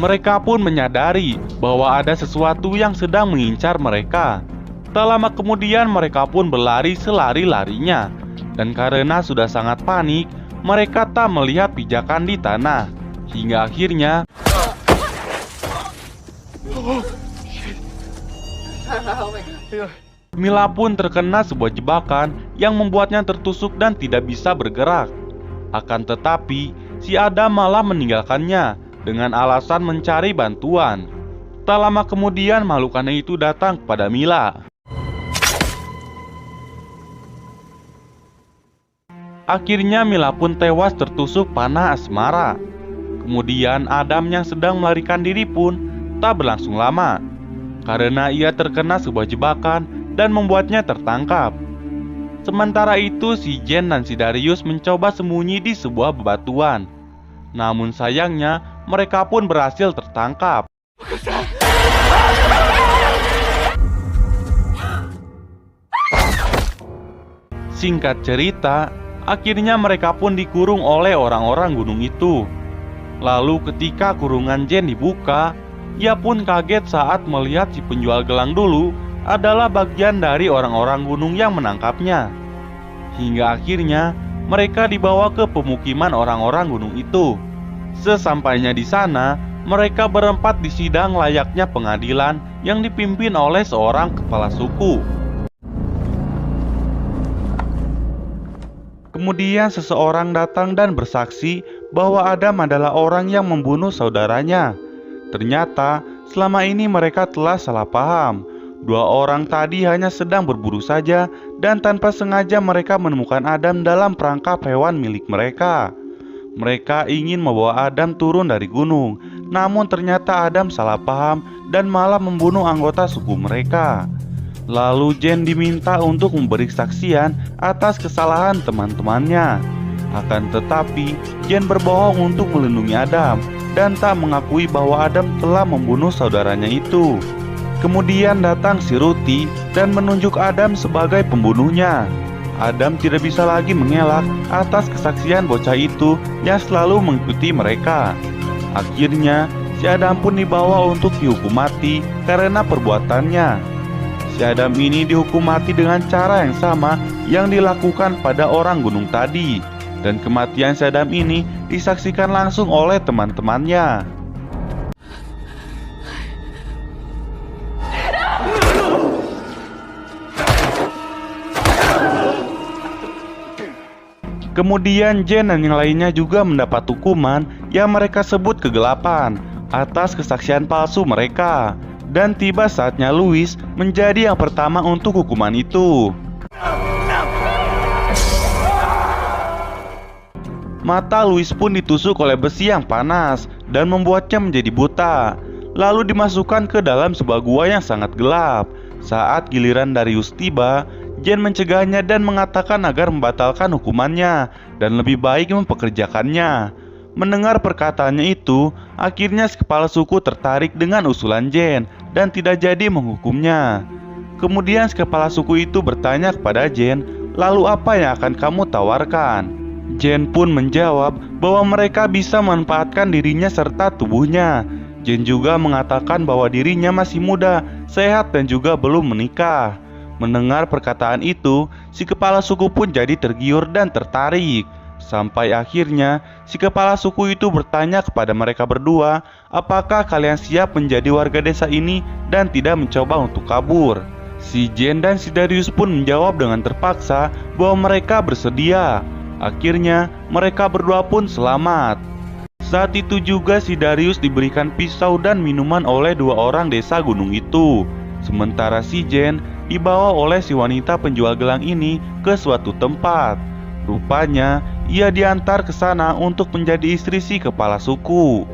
Mereka pun menyadari bahwa ada sesuatu yang sedang mengincar mereka. Tak lama kemudian mereka pun berlari selari-larinya. Dan karena sudah sangat panik, mereka tak melihat pijakan di tanah. Hingga akhirnya Mila pun terkena sebuah jebakan yang membuatnya tertusuk dan tidak bisa bergerak. Akan tetapi, si Adam malah meninggalkannya dengan alasan mencari bantuan. Tak lama kemudian makhluk aneh itu datang kepada Mila. Akhirnya Mila pun tewas tertusuk panah asmara. Kemudian Adam yang sedang melarikan diri pun tak berlangsung lama, karena ia terkena sebuah jebakan dan membuatnya tertangkap. Sementara itu si Jen dan si Darius mencoba sembunyi di sebuah bebatuan. Namun sayangnya mereka pun berhasil tertangkap. Singkat cerita, akhirnya mereka pun dikurung oleh orang-orang gunung itu. Lalu ketika kurungan Jen dibuka, ia pun kaget saat melihat si penjual gelang dulu adalah bagian dari orang-orang gunung yang menangkapnya. Hingga akhirnya mereka dibawa ke pemukiman orang-orang gunung itu. Sesampainya di sana, mereka berempat disidang layaknya pengadilan yang dipimpin oleh seorang kepala suku. Kemudian seseorang datang dan bersaksi bahwa Adam adalah orang yang membunuh saudaranya. Ternyata selama ini mereka telah salah paham. Dua orang tadi hanya sedang berburu saja, dan tanpa sengaja mereka menemukan Adam dalam perangkap hewan milik mereka. Mereka ingin membawa Adam turun dari gunung, namun ternyata Adam salah paham dan malah membunuh anggota suku mereka. Lalu Jen diminta untuk memberi kesaksian atas kesalahan teman-temannya. Akan tetapi Jen berbohong untuk melindungi Adam dan tak mengakui bahwa Adam telah membunuh saudaranya itu. Kemudian datang si Ruti dan menunjuk Adam sebagai pembunuhnya. Adam tidak bisa lagi mengelak atas kesaksian bocah itu yang selalu mengikuti mereka. Akhirnya si Adam pun dibawa untuk dihukum mati karena perbuatannya. Si Adam ini dihukum mati dengan cara yang sama yang dilakukan pada orang gunung tadi. Dan kematian si Adam ini disaksikan langsung oleh teman-temannya. Kemudian Jen dan yang lainnya juga mendapat hukuman yang mereka sebut kegelapan atas kesaksian palsu mereka. Dan tiba saatnya Louis menjadi yang pertama untuk hukuman itu. Mata Louis pun ditusuk oleh besi yang panas dan membuatnya menjadi buta. Lalu dimasukkan ke dalam sebuah gua yang sangat gelap. Saat giliran Darius tiba, Jen mencegahnya dan mengatakan agar membatalkan hukumannya dan lebih baik mempekerjakannya. Mendengar perkataannya itu, akhirnya si kepala suku tertarik dengan usulan Jen dan tidak jadi menghukumnya. Kemudian si kepala suku itu bertanya kepada Jen, "Lalu apa yang akan kamu tawarkan?" Jen pun menjawab bahwa mereka bisa memanfaatkan dirinya serta tubuhnya. Jen juga mengatakan bahwa dirinya masih muda, sehat dan juga belum menikah. Mendengar perkataan itu, si kepala suku pun jadi tergiur dan tertarik. Sampai akhirnya, si kepala suku itu bertanya kepada mereka berdua, apakah kalian siap menjadi warga desa ini dan tidak mencoba untuk kabur. Si Jen dan si Darius pun menjawab dengan terpaksa bahwa mereka bersedia. Akhirnya, mereka berdua pun selamat. Saat itu juga si Darius diberikan pisau dan minuman oleh dua orang desa gunung itu. Sementara si Jen dibawa oleh si wanita penjual gelang ini ke suatu tempat. Rupanya ia diantar ke sana untuk menjadi istri si kepala suku.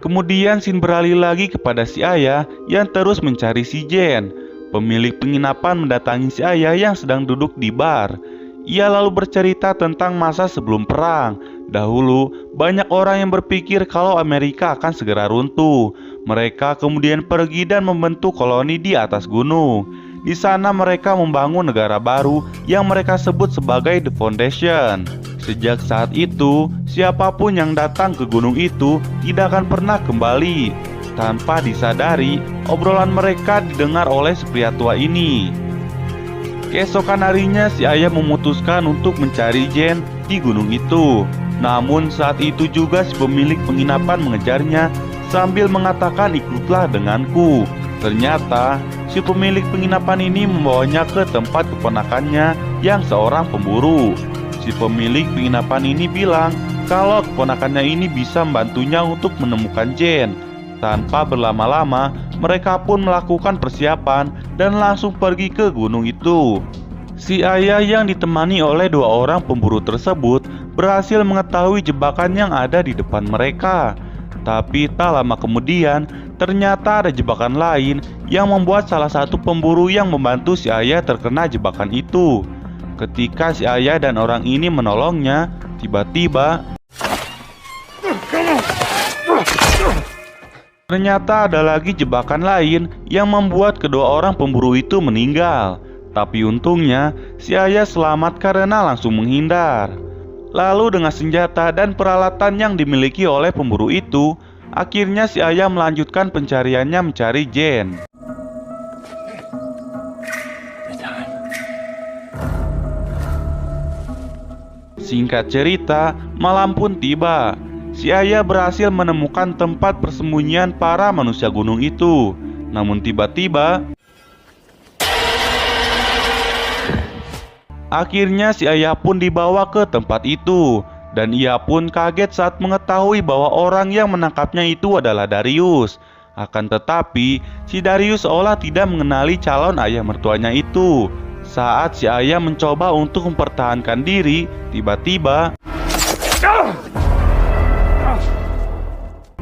Kemudian scene beralih lagi kepada si ayah yang terus mencari si Jen. Pemilik penginapan mendatangi si ayah yang sedang duduk di bar. Ia lalu bercerita tentang masa sebelum perang. Dahulu, banyak orang yang berpikir kalau Amerika akan segera runtuh. Mereka kemudian pergi dan membentuk koloni di atas gunung. Di sana mereka membangun negara baru yang mereka sebut sebagai The Foundation. Sejak saat itu, siapapun yang datang ke gunung itu tidak akan pernah kembali. Tanpa disadari, obrolan mereka didengar oleh si pria tua ini. Keesokan harinya si ayah memutuskan untuk mencari Jen di gunung itu. Namun saat itu juga si pemilik penginapan mengejarnya sambil mengatakan, "Ikutlah denganku." Ternyata si pemilik penginapan ini membawanya ke tempat keponakannya yang seorang pemburu. Si pemilik penginapan ini bilang kalau keponakannya ini bisa membantunya untuk menemukan Jen. Tanpa berlama-lama, mereka pun melakukan persiapan dan langsung pergi ke gunung itu. Si ayah yang ditemani oleh dua orang pemburu tersebut berhasil mengetahui jebakan yang ada di depan mereka. Tapi tak lama kemudian, ternyata ada jebakan lain yang membuat salah satu pemburu yang membantu si ayah terkena jebakan itu. Ketika si ayah dan orang ini menolongnya, tiba-tiba ternyata ada lagi jebakan lain yang membuat kedua orang pemburu itu meninggal. Tapi untungnya si ayah selamat karena langsung menghindar. Lalu dengan senjata dan peralatan yang dimiliki oleh pemburu itu, akhirnya si ayah melanjutkan pencariannya mencari Jen. Singkat cerita, malam pun tiba. Si ayah berhasil menemukan tempat persembunyian para manusia gunung itu. Namun tiba-tiba akhirnya si ayah pun dibawa ke tempat itu. Dan ia pun kaget saat mengetahui bahwa orang yang menangkapnya itu adalah Darius. Akan tetapi, si Darius seolah tidak mengenali calon ayah mertuanya itu. Saat si ayah mencoba untuk mempertahankan diri, tiba-tiba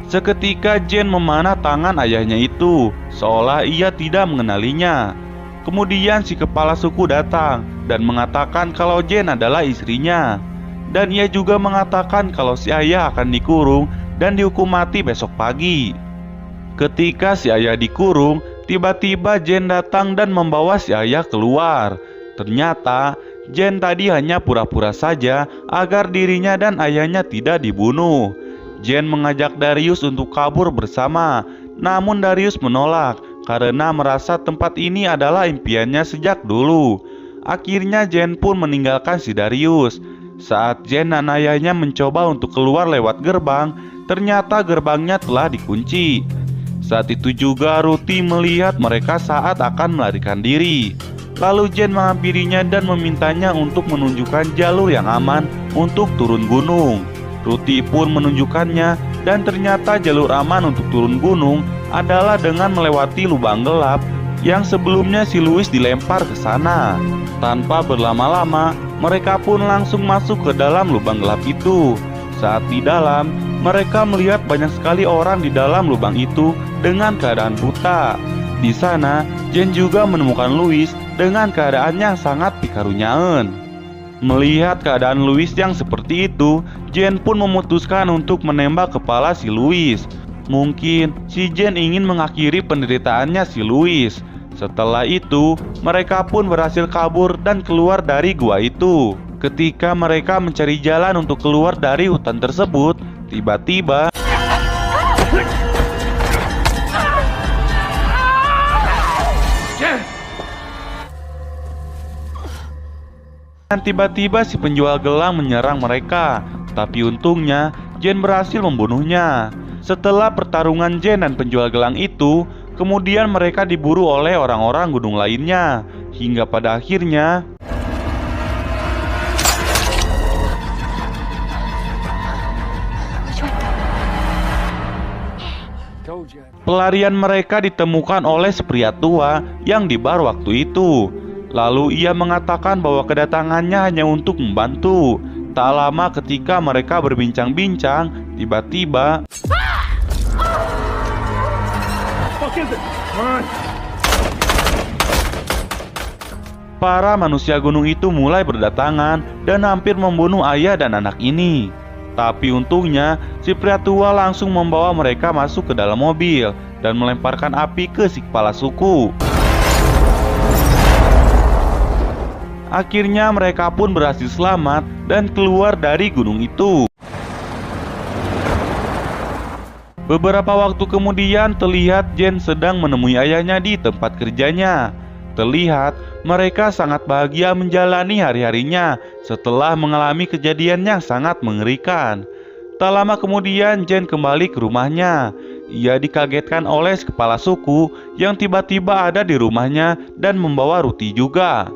seketika Jen memanah tangan ayahnya itu, seolah ia tidak mengenalinya. Kemudian si kepala suku datang dan mengatakan kalau Jen adalah istrinya. Dan ia juga mengatakan kalau si ayah akan dikurung dan dihukum mati besok pagi. Ketika si ayah dikurung, tiba-tiba Jen datang dan membawa si ayah keluar. Ternyata Jen tadi hanya pura-pura saja agar dirinya dan ayahnya tidak dibunuh. Jen mengajak Darius untuk kabur bersama, namun Darius menolak karena merasa tempat ini adalah impiannya sejak dulu. Akhirnya Jen pun meninggalkan si Darius. Saat Jen dan ayahnya mencoba untuk keluar lewat gerbang, ternyata gerbangnya telah dikunci. Saat itu juga Ruti melihat mereka saat akan melarikan diri. Lalu Jen menghampirinya dan memintanya untuk menunjukkan jalur yang aman untuk turun gunung. Ruti pun menunjukkannya dan ternyata jalur aman untuk turun gunung adalah dengan melewati lubang gelap yang sebelumnya si Louis dilempar ke sana. Tanpa berlama-lama, mereka pun langsung masuk ke dalam lubang gelap itu. Saat di dalam, mereka melihat banyak sekali orang di dalam lubang itu dengan keadaan buta. Di sana, Jen juga menemukan Louis dengan keadaan yang sangat pikarunyaan. Melihat keadaan Louis yang seperti itu, Jen pun memutuskan untuk menembak kepala si Louis. Mungkin si Jen ingin mengakhiri penderitaannya si Louis. Setelah itu, mereka pun berhasil kabur dan keluar dari gua itu. Ketika mereka mencari jalan untuk keluar dari hutan tersebut, tiba-tiba si penjual gelang menyerang mereka. Tapi untungnya Jen berhasil membunuhnya. Setelah pertarungan Jen dan penjual gelang itu, kemudian mereka diburu oleh orang-orang gunung lainnya. Hingga pada akhirnya pelarian mereka ditemukan oleh pria tua yang di bar waktu itu. Lalu ia mengatakan bahwa kedatangannya hanya untuk membantu. Tak lama ketika mereka berbincang-bincang, tiba-tiba para manusia gunung itu mulai berdatangan dan hampir membunuh ayah dan anak ini. Tapi untungnya si pria tua langsung membawa mereka masuk ke dalam mobil dan melemparkan api ke si kepala suku. Akhirnya mereka pun berhasil selamat dan keluar dari gunung itu. Beberapa waktu kemudian terlihat Jen sedang menemui ayahnya di tempat kerjanya. Terlihat mereka sangat bahagia menjalani hari-harinya setelah mengalami kejadian yang sangat mengerikan. Tak lama kemudian Jen kembali ke rumahnya. Ia dikagetkan oleh si kepala suku yang tiba-tiba ada di rumahnya dan membawa roti juga.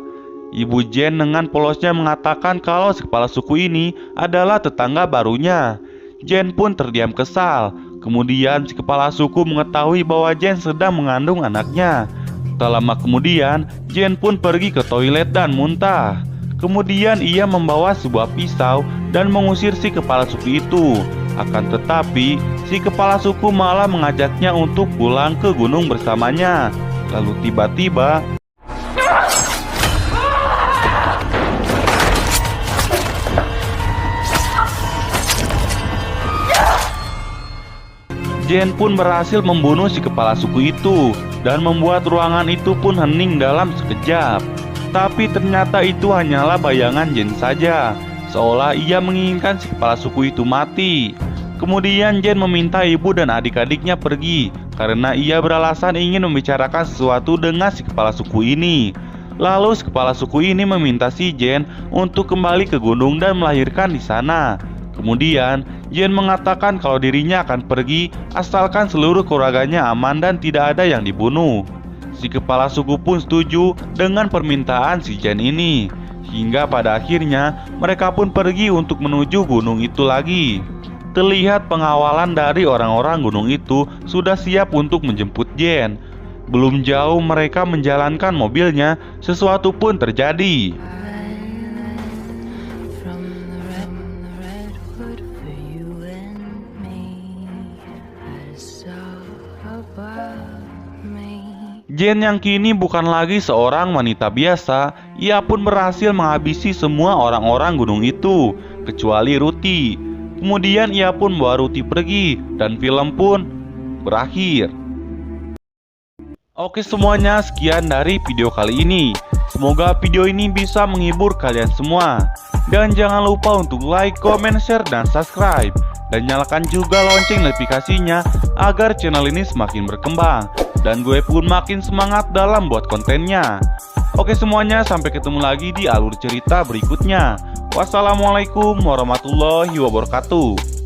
Ibu Jen dengan polosnya mengatakan kalau si kepala suku ini adalah tetangga barunya. Jen pun terdiam kesal. Kemudian si kepala suku mengetahui bahwa Jen sedang mengandung anaknya. Tak lama kemudian Jen pun pergi ke toilet dan muntah. Kemudian ia membawa sebuah pisau dan mengusir si kepala suku itu. Akan tetapi si kepala suku malah mengajaknya untuk pulang ke gunung bersamanya. Lalu tiba-tiba Jen pun berhasil membunuh si kepala suku itu dan membuat ruangan itu pun hening dalam sekejap. Tapi ternyata itu hanyalah bayangan Jen saja, seolah ia menginginkan si kepala suku itu mati. Kemudian Jen meminta ibu dan adik-adiknya pergi karena ia beralasan ingin membicarakan sesuatu dengan si kepala suku ini. Lalu si kepala suku ini meminta si Jen untuk kembali ke gunung dan melahirkan di sana. Kemudian Jen mengatakan kalau dirinya akan pergi asalkan seluruh keluarganya aman dan tidak ada yang dibunuh. Si kepala suku pun setuju dengan permintaan si Jen ini. Hingga pada akhirnya mereka pun pergi untuk menuju gunung itu lagi. Terlihat pengawalan dari orang-orang gunung itu sudah siap untuk menjemput Jen. Belum jauh mereka menjalankan mobilnya, sesuatu pun terjadi. Jen yang kini bukan lagi seorang wanita biasa, ia pun berhasil menghabisi semua orang-orang gunung itu, kecuali Ruti. Kemudian ia pun membawa Ruti pergi, dan film pun berakhir. Oke semuanya, sekian dari video kali ini. Semoga video ini bisa menghibur kalian semua. Dan jangan lupa untuk like, comment, share, dan subscribe. Dan nyalakan juga lonceng notifikasinya agar channel ini semakin berkembang. Dan gue pun makin semangat dalam buat kontennya. Oke semuanya, sampai ketemu lagi di alur cerita berikutnya. Wassalamualaikum warahmatullahi wabarakatuh.